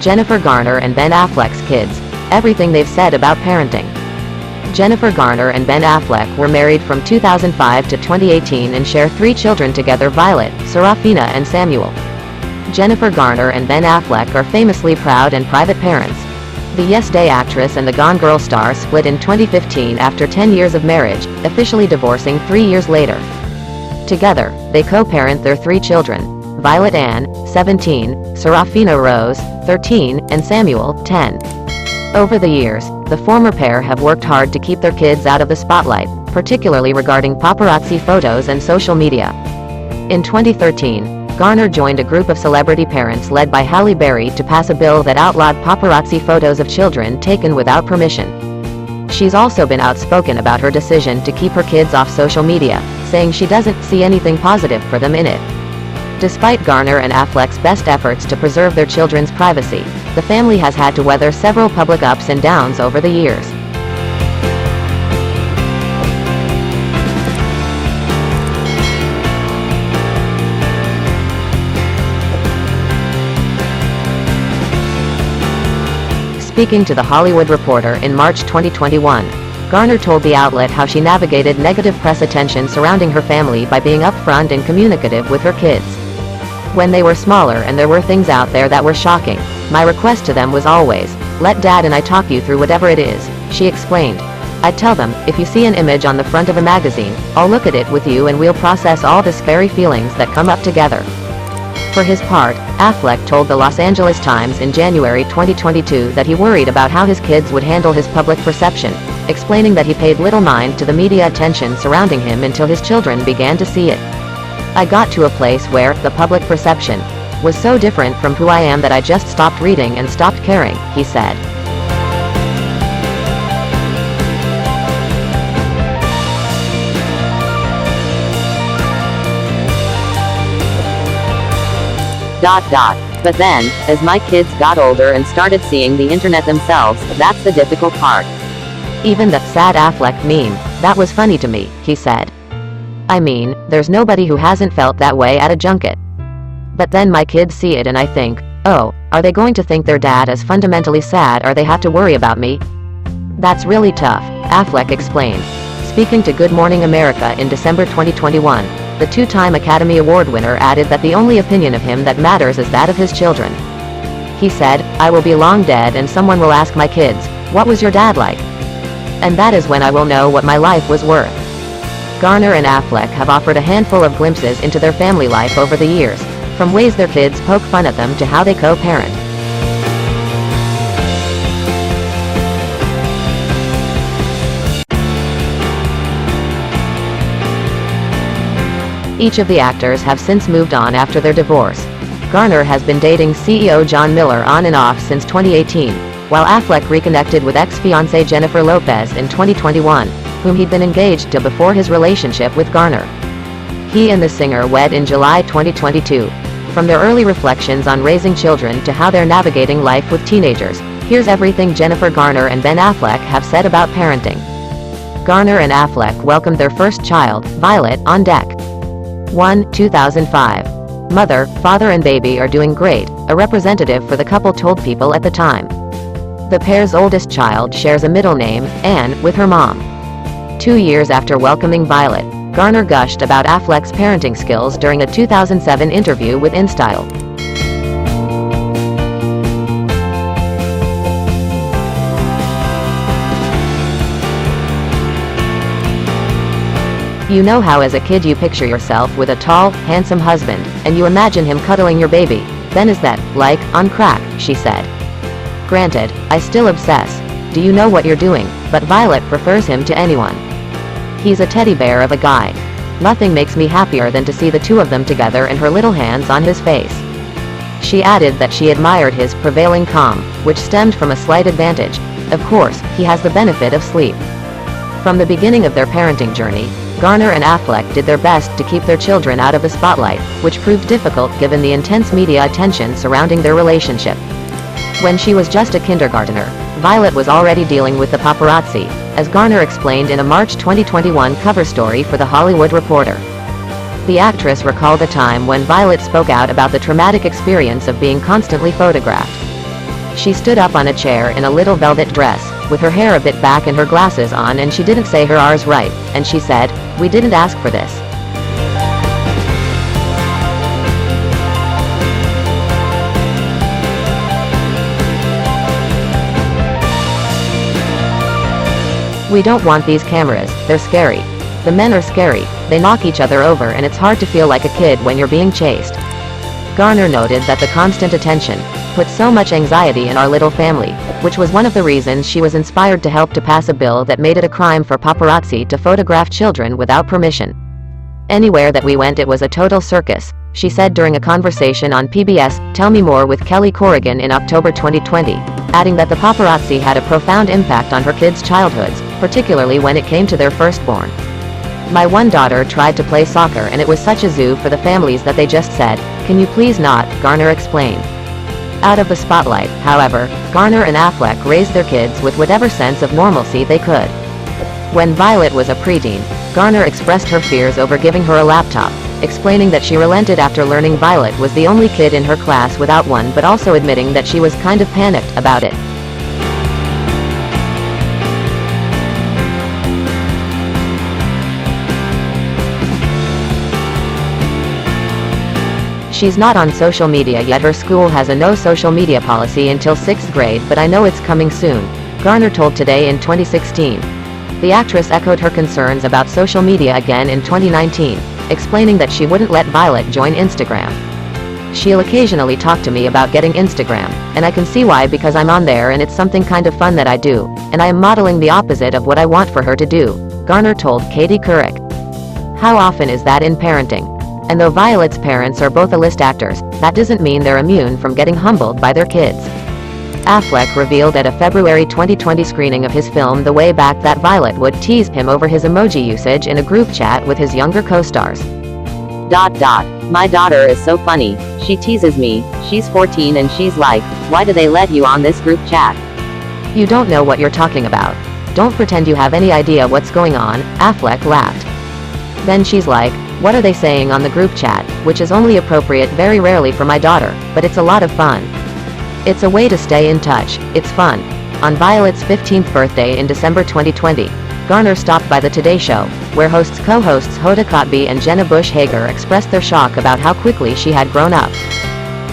Jennifer Garner and Ben Affleck's kids. Everything they've said about parenting. Jennifer Garner and Ben Affleck were married from 2005 to 2018 and share 3 children together: Violet, Serafina and Samuel. Jennifer Garner and Ben Affleck are famously proud and private parents. The Yes Day actress and the Gone Girl star split in 2015 after 10 years of marriage, officially divorcing 3 years later. Together, they co-parent their 3 children: Violet Ann, 17, Serafina Rose, 13, and Samuel, 10. Over the years, the former pair have worked hard to keep their kids out of the spotlight, particularly regarding paparazzi photos and social media. In 2013, Garner joined a group of celebrity parents led by Halle Berry to pass a bill that outlawed paparazzi photos of children taken without permission. She's also been outspoken about her decision to keep her kids off social media, saying she doesn't see anything positive for them in it. Despite Garner and Affleck's best efforts to preserve their children's privacy, the family has had to weather several public ups and downs over the years. Speaking to The Hollywood Reporter in March 2021, Garner told the outlet how she navigated negative press attention surrounding her family by being upfront and communicative with her kids. When they were smaller and there were things out there that were shocking, my request to them was always, "Let Dad and I talk you through whatever it is," she explained. "I'd tell them, if you see an image on the front of a magazine, I'll look at it with you and we'll process all the scary feelings that come up together." For his part, Affleck told the Los Angeles Times in January 2022 that he worried about how his kids would handle his public perception, explaining that he paid little mind to the media attention surrounding him until his children began to see it. "I got to a place where the public perception was so different from who I am that I just stopped reading and stopped caring," he said. But then, as my kids got older and started seeing the internet themselves, that's the difficult part. Even the sad Affleck meme, that was funny to me, he said. I mean, there's nobody who hasn't felt that way at a junket. But then my kids see it and I think, oh, are they going to think their dad is fundamentally sad or they have to worry about me? That's really tough, Affleck explained. Speaking to Good Morning America in December 2021, the 2-time Academy Award winner added that the only opinion of him that matters is that of his children. He said, "I will be long dead and someone will ask my kids, what was your dad like? And that is when I will know what my life was worth." Garner and Affleck have offered a handful of glimpses into their family life over the years, from ways their kids poke fun at them to how they co-parent. Each of the actors have since moved on after their divorce. Garner has been dating CEO John Miller on and off since 2018, while Affleck reconnected with ex-fiancée Jennifer Lopez in 2021, whom he'd been engaged to before his relationship with Garner. He and the singer wed in July 2022. From their early reflections on raising children to how they're navigating life with teenagers, here's everything Jennifer Garner and Ben Affleck have said about parenting. Garner and Affleck welcomed their first child, Violet, on deck. 2005. Mother, father and baby are doing great, a representative for the couple told People at the time. The pair's oldest child shares a middle name, Ann, with her mom. 2 years after welcoming Violet, Garner gushed about Affleck's parenting skills during a 2007 interview with InStyle. "You know how as a kid you picture yourself with a tall, handsome husband, and you imagine him cuddling your baby. Ben is that, like, on crack," she said. "Granted, I still obsess. Do you know what you're doing? But Violet prefers him to anyone. He's a teddy bear of a guy. Nothing makes me happier than to see the two of them together and her little hands on his face." She added that she admired his prevailing calm, which stemmed from a slight advantage. Of course, he has the benefit of sleep. From the beginning of their parenting journey, Garner and Affleck did their best to keep their children out of the spotlight, which proved difficult given the intense media attention surrounding their relationship. When she was just a kindergartner, Violet was already dealing with the paparazzi, as Garner explained in a March 2021 cover story for The Hollywood Reporter. The actress recalled a time when Violet spoke out about the traumatic experience of being constantly photographed. She stood up on a chair in a little velvet dress, with her hair a bit back and her glasses on, and she didn't say her R's right, and she said, "We didn't ask for this." "We don't want these cameras, they're scary. The men are scary, they knock each other over and it's hard to feel like a kid when you're being chased." Garner noted that the constant attention put so much anxiety in our little family, which was one of the reasons she was inspired to help to pass a bill that made it a crime for paparazzi to photograph children without permission. "Anywhere that we went it was a total circus," she said during a conversation on PBS Tell Me More with Kelly Corrigan in October 2020, adding that the paparazzi had a profound impact on her kids' childhoods, particularly when it came to their firstborn. "My one daughter tried to play soccer and it was such a zoo for the families that they just said, 'Can you please not?'" Garner explained. Out of the spotlight, however, Garner and Affleck raised their kids with whatever sense of normalcy they could. When Violet was a preteen, Garner expressed her fears over giving her a laptop, explaining that she relented after learning Violet was the only kid in her class without one, but also admitting that she was kind of panicked about it. "She's not on social media yet. Her school has a no social media policy until 6th grade, but I know it's coming soon," Garner told Today in 2016. The actress echoed her concerns about social media again in 2019, explaining that she wouldn't let Violet join Instagram. "She'll occasionally talk to me about getting Instagram, and I can see why, because I'm on there and it's something kind of fun that I do, and I am modeling the opposite of what I want for her to do," Garner told Katie Couric. How often is that in parenting? And though Violet's parents are both A-list actors, that doesn't mean they're immune from getting humbled by their kids. Affleck revealed at a February 2020 screening of his film The Way Back that Violet would tease him over his emoji usage in a group chat with his younger co-stars. "My daughter is so funny. She teases me. She's 14 and she's like, 'Why do they let you on this group chat?' You don't know what you're talking about. Don't pretend you have any idea what's going on," Affleck laughed. Then she's like, "What are they saying on the group chat?" which is only appropriate very rarely for my daughter, but it's a lot of fun. It's a way to stay in touch. It's fun. On Violet's 15th birthday in December 2020, Garner stopped by the Today Show, where co-hosts Hoda Kotb and Jenna Bush Hager expressed their shock about how quickly she had grown up.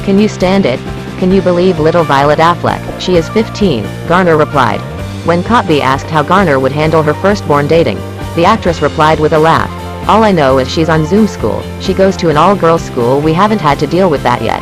"Can you stand it? Can you believe little Violet Affleck? She is 15, Garner replied. When Kotb asked how Garner would handle her firstborn dating, the actress replied with a laugh, "All I know is she's on Zoom school. She goes to an all-girls school. We haven't had to deal with that yet."